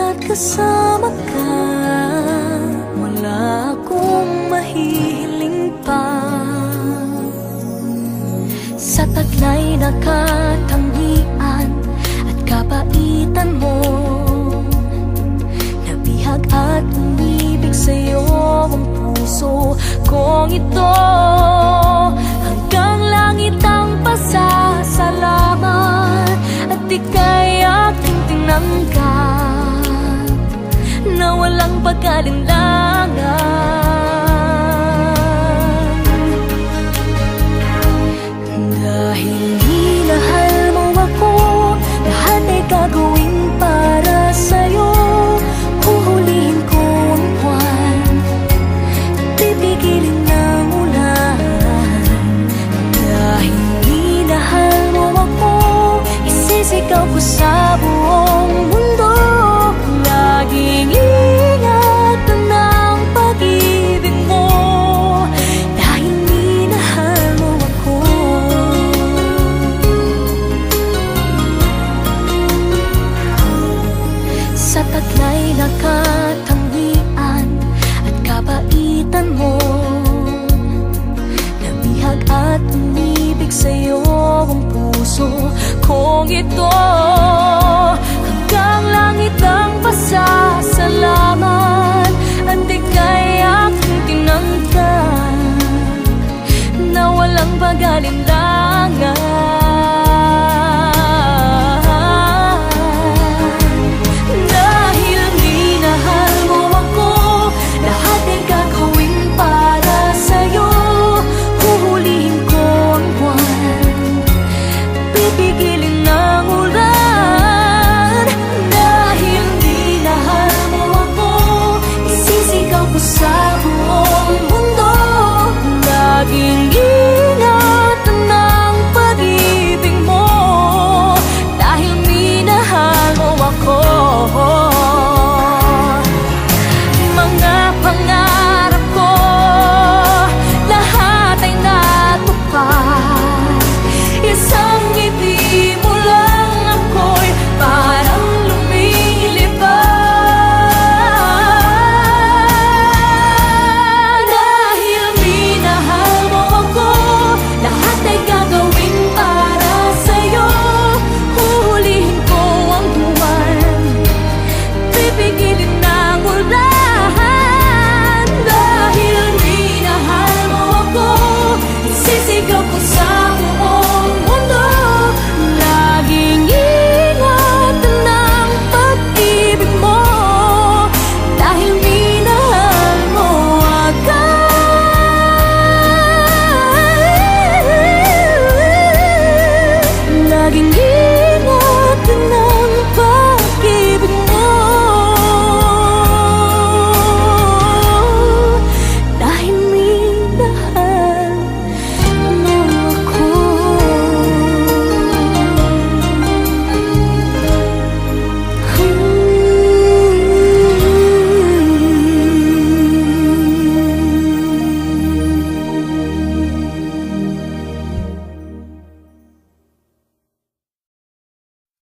Pagkat kasama ka, wala akong mahihiling pa. Sa taglay na katangian at kabaitan mo, nabihag at umibig sa'yo ang puso kong ito. Hanggang langit ang pasasalamat at ika'y aking tinanggap na walang pag-alinlangan. Dahil minahal mo ako, lahat ay gagawin para sa'yo. Huhulihin ko ang buwan, pipigilin ng ulan. Dahil minahal mo ako, isisigaw ko sa buong mundo. Laging ingatan ng pag-ibig mo, dahil minahal mo ako. Sa taglay na katangian at kabaitan mo, nabihag at umibig sa'yo ang puso kong ito.